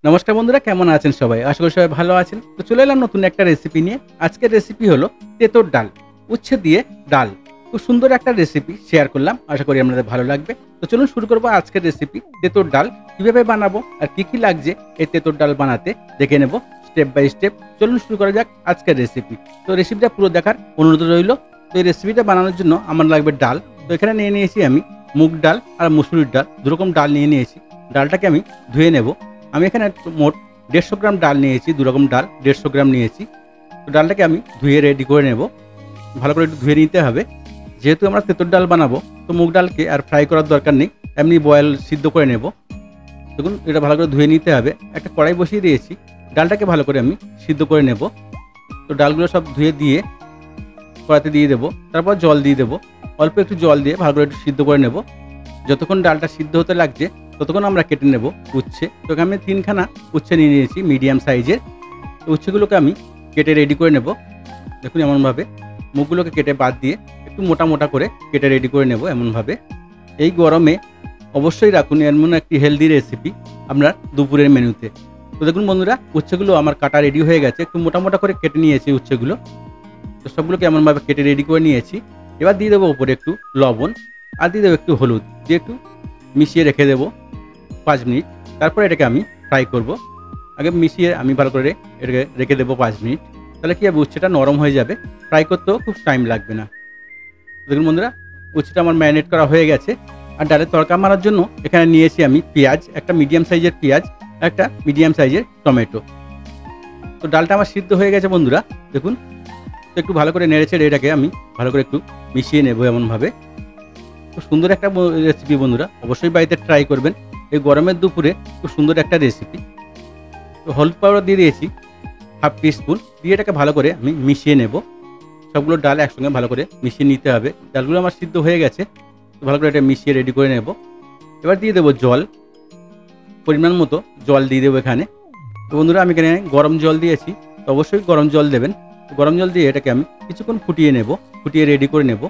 নমস্কার বন্ধুরা, কেমন আছেন সবাই? আশা করি সবাই ভালো আছেন। তো চলে এলাম নতুন একটা রেসিপি নিয়ে। আজকের রেসিপি হলো তেঁতুর ডাল, উচ্ছে দিয়ে ডাল। খুব সুন্দর একটা রেসিপি শেয়ার করলাম। আশা করি আপনাদের ভালো লাগবে। তো চলুন শুরু করব আজকের রেসিপি। তেঁতুর ডাল কিভাবে বানাবো আর কি লাগছে এই তেঁতুর ডাল বানাতে দেখে নেব স্টেপ বাই স্টেপ। চলুন শুরু করা যাক আজকের রেসিপি। তো রেসিপিটা পুরো দেখার অনুরোধ রইল। তো এই রেসিপিটা বানানোর জন্য আমার লাগবে ডাল। তো এখানে নিয়ে নিয়েছি আমি মুগ ডাল আর মুসুরির ডাল, দুরকম ডাল নিয়ে নিয়েছি। ডালটাকে আমি ধুয়ে নেব। আমি এখানে মোট 150 গ্রাম ডাল নিয়েছি, দুরকম ডাল 150 গ্রাম নিয়েছি। তো ডালটাকে আমি ধুয়ে রেডি করে নেব। ভালো করে একটু ধুয়ে নিতে হবে। যেহেতু আমরা তেঁতুর ডাল বানাবো, তো মুগ ডালকে আর ফ্রাই করার দরকার নেই, এমনি বয়েল সিদ্ধ করে নেব। দেখুন, এটা ভালো করে ধুয়ে নিতে হবে। একটা কড়াই বসিয়ে দিয়েছি, ডালটাকে ভালো করে আমি সিদ্ধ করে নেব। তো ডালগুলো সব ধুয়ে দিয়ে কড়াইতে দিয়ে দেবো, তারপর জল দিয়ে দেবো। অল্প একটু জল দিয়ে ভালো করে একটু সিদ্ধ করে নেব। যতক্ষণ ডালটা সিদ্ধ হতে লাগছে ততক্ষণ আমরা কেটে নেব উচ্ছে। তো আমি 3খানা উচ্ছে নিয়ে নিয়েছি মিডিয়াম সাইজের। তো উচ্ছেগুলোকে আমি কেটে রেডি করে নেব। দেখুন, এমনভাবে মুখগুলোকে কেটে বাদ দিয়ে একটু মোটা মোটা করে কেটে রেডি করে নেব এমনভাবে। এই গরমে অবশ্যই রাখুন এমন একটি হেলদি রেসিপি আপনার দুপুরের মেনুতে। তো দেখুন বন্ধুরা, উচ্ছেগুলো আমার কাটা রেডি হয়ে গেছে। একটু মোটা মোটা করে কেটে নিয়েছি উচ্ছেগুলো। তো সবগুলোকে এমনভাবে কেটে রেডি করে নিয়েছি। এবার দিয়ে দেবো উপরে একটু লবণ আর দিয়ে দেবো একটু হলুদ, দিয়ে একটু মিশিয়ে রেখে দেবো 5 মিনিট। তারপরে এটাকে আমি ফ্রাই করব। আগে মিশিয়ে আমি ভালো করে এটাকে রেখে দেবো 5 মিনিট। তাহলে কি হবে, উচ্ছেটা নরম হয়ে যাবে, ফ্রাই করতেও খুব টাইম লাগবে না। দেখুন বন্ধুরা, উচ্ছেটা আমার ম্যারিনেট করা হয়ে গেছে। আর ডালের তড়কা মারার জন্য এখানে নিয়েছি আমি পেঁয়াজ, একটা মিডিয়াম সাইজের পেঁয়াজ, একটা মিডিয়াম সাইজের টমেটো। তো ডালটা আমার সিদ্ধ হয়ে গেছে বন্ধুরা, দেখুন। তো একটু ভালো করে নেড়েচেড়ে এটাকে আমি ভালো করে একটু মিশিয়ে নেব এমনভাবে। খুব সুন্দর একটা রেসিপি বন্ধুরা, অবশ্যই বাড়িতে ট্রাই করবেন। এই গরমের দুপুরে খুব সুন্দর একটা রেসিপি। তো হলুদ পাউডার দিয়ে দিয়েছি 1/2 টিস্পুন, দিয়ে এটাকে ভালো করে আমি মিশিয়ে নেব। সবগুলো ডাল একসঙ্গে ভালো করে মিশিয়ে নিতে হবে। ডালগুলো আমার সিদ্ধ হয়ে গেছে, তো ভালো করে এটা মিশিয়ে রেডি করে নেব। এবার দিয়ে দেবো জল, পরিমাণ মতো জল দিয়ে দেবো এখানে। তো বন্ধুরা, আমি এখানে গরম জল দিয়েছি, তো অবশ্যই গরম জল দেবেন। গরম জল দিয়ে এটাকে আমি কিছুক্ষণ ফুটিয়ে নেব, ফুটিয়ে রেডি করে নেব।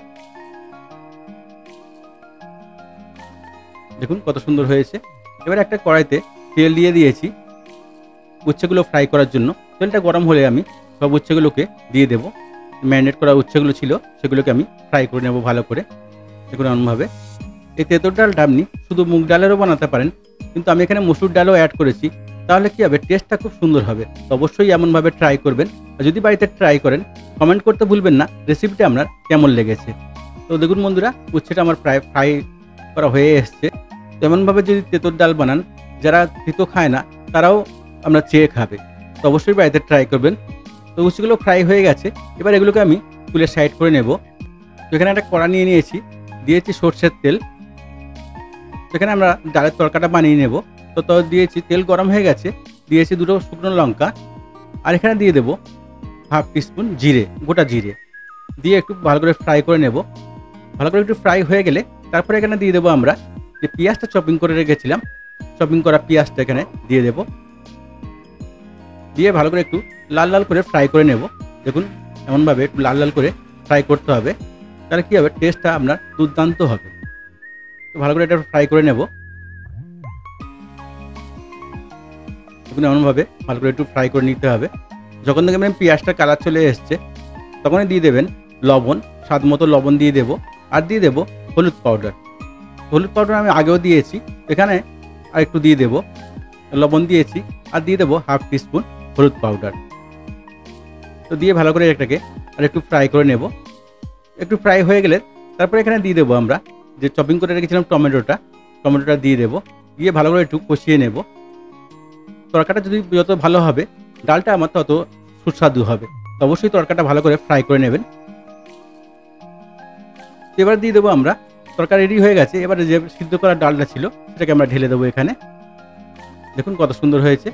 দেখুন কত সুন্দর হয়েছে। এবার একটা কড়াইতে তেল দিয়ে দিয়েছি উচ্ছেগুলো ফ্রাই করার জন্য। তেলটা গরম হলে আমি সব উচ্ছেগুলোকে দিয়ে দেব। ম্যারিনেট করা উচ্ছেগুলো ছিল সেগুলোকে আমি ফ্রাই করে নেব ভালো করে। দেখুন এমনভাবে। এই তেঁতুর ডালটা আপনি শুধু মুগ ডালেরও বানাতে পারেন, কিন্তু আমি এখানে মসুর ডালও অ্যাড করেছি। তাহলে কী হবে, টেস্টটা খুব সুন্দর হবে। তো অবশ্যই এমনভাবে ট্রাই করবেন। আর যদি বাড়িতে ট্রাই করেন, কমেন্ট করতে ভুলবেন না রেসিপিটা আপনার কেমন লেগেছে। তো দেখুন বন্ধুরা, উচ্ছেটা আমার প্রায় ফ্রাই করা হয়ে এসছে। তেমনভাবে যদি তেঁতুর ডাল বানান, যারা তিতো খায় না তারাও আমরা চেয়ে খাবে। তো অবশ্যই বাড়িতে ট্রাই করবেন। তো উচ্ছেগুলো ফ্রাই হয়ে গেছে, এবার এগুলোকে আমি তুলে সাইড করে নেব। তো এখানে একটা কড়া নিয়ে নিয়েছি, দিয়েছি সর্ষের তেল। এখানে আমরা ডালের তরকাটা বানিয়ে নেব। তো দিয়েছি, তেল গরম হয়ে গেছে, দিয়েছি 2টো শুকনো লঙ্কা। আর এখানে দিয়ে দেবো 1/2 টিস্পুন জিরে, গোটা জিরে, দিয়ে একটু ভালো করে ফ্রাই করে নেব। ভালো করে একটু ফ্রাই হয়ে গেলে তারপরে এখানে দিয়ে দেবো আমরা যে পেঁয়াজটা চপিং করে রেখেছিলাম, চপিং করা পেঁয়াজটা এখানে দিয়ে দেব। দিয়ে ভালো করে একটু লাল লাল করে ফ্রাই করে নেব। দেখুন এমনভাবে একটু লাল লাল করে ফ্রাই করতে হবে, তাহলে কী হবে, টেস্টটা আপনার দুর্দান্ত হবে। তো ভালো করে এটা ফ্রাই করে নেব। দেখুন এমনভাবে ভালো করে একটু ফ্রাই করে নিতে হবে। যখন দেখবেন পেঁয়াজটা কালার চলে এসছে, তখনই দিয়ে দেবেন লবণ, স্বাদ মতো লবণ দিয়ে দেবো। আর দিয়ে দেবো হলুদ পাউডার। হলুদ পাউডার আমি আগেও দিয়েছি, এখানে আর একটু দিয়ে দেবো। লবণ দিয়েছি আর দিয়ে দেবো 1/2 টিস্পুন হলুদ পাউডার। তো দিয়ে ভালো করে এটাকে আর একটু ফ্রাই করে নেব। একটু ফ্রাই হয়ে গেলে তারপরে এখানে দিয়ে দেবো আমরা যে চপিং করে রেখেছিলাম টমেটোটা দিয়ে দেবো। দিয়ে ভালো করে একটু কষিয়ে নেব। তরকাটা যদি যত ভালো হবে, ডালটা আমার তত সুস্বাদু হবে। তো অবশ্যই তরকাটা ভালো করে ফ্রাই করে নেবেন। এবার দিয়ে দেবো আমরা, তরকারি রেডি হয়ে গেছে। এবারে যে সিদ্ধ করা ডালটা ছিল সেটাকে আমরা ঢেলে দেবো এখানে। দেখুন কত সুন্দর হয়েছে।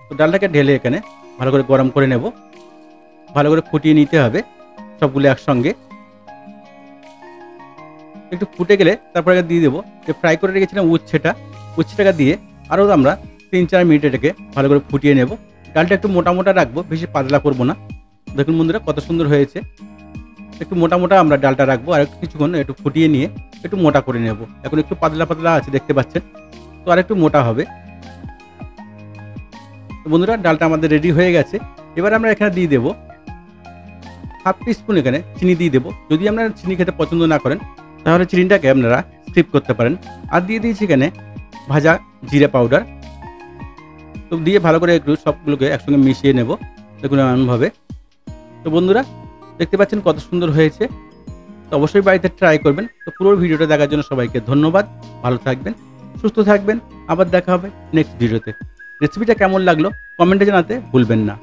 তো ডালটাকে ঢেলে এখানে ভালো করে গরম করে নেব। ভালো করে ফুটিয়ে নিতে হবে সবগুলো একসঙ্গে। একটু ফুটে গেলে তারপরে দিয়ে দেবো যে ফ্রাই করে রেখেছিলাম উচ্ছেটাকে দিয়ে আরও আমরা 3-4 মিনিট এটাকে ভালো করে ফুটিয়ে নেব। ডালটা একটু মোটা মোটা রাখবো, বেশি পাতলা করবো না। দেখুন বন্ধুরা কত সুন্দর হয়েছে। একটু মোটা মোটা আমরা ডালটা রাখবো, আর একটু কিছুক্ষণ একটু ফুটিয়ে নিয়ে একটু মোটা করে নেব। এখন একটু পাতলা পাতলা আছে দেখতে পাচ্ছেন, তো আর একটু মোটা হবে। তো বন্ধুরা ডালটা আমাদের রেডি হয়ে গেছে। এবার আমরা এখানে দিয়ে দেবো হাফ টিস্পুন এখানে চিনি দিয়ে দেবো। যদি আপনারা চিনি খেতে পছন্দ না করেন তাহলে চিনিটাকে আপনারা স্কিপ করতে পারেন। আর দিয়ে দিয়েছি এখানে ভাজা জিরা পাউডার। তো দিয়ে ভালো করে একটু সবগুলোকে একসঙ্গে মিশিয়ে নেব দেখুন এমনভাবে। তো বন্ধুরা দেখতে পাচ্ছেন কত সুন্দর হয়েছে। তো অবশ্যই বাড়িতে ট্রাই করবেন। তো পুরো ভিডিওটা দেখার জন্য সবাইকে ধন্যবাদ। ভালো থাকবেন, সুস্থ থাকবেন। আবার দেখা হবে নেক্সট ভিডিওতে। রেসিপিটা কেমন লাগলো কমেন্টে জানাতে ভুলবেন না।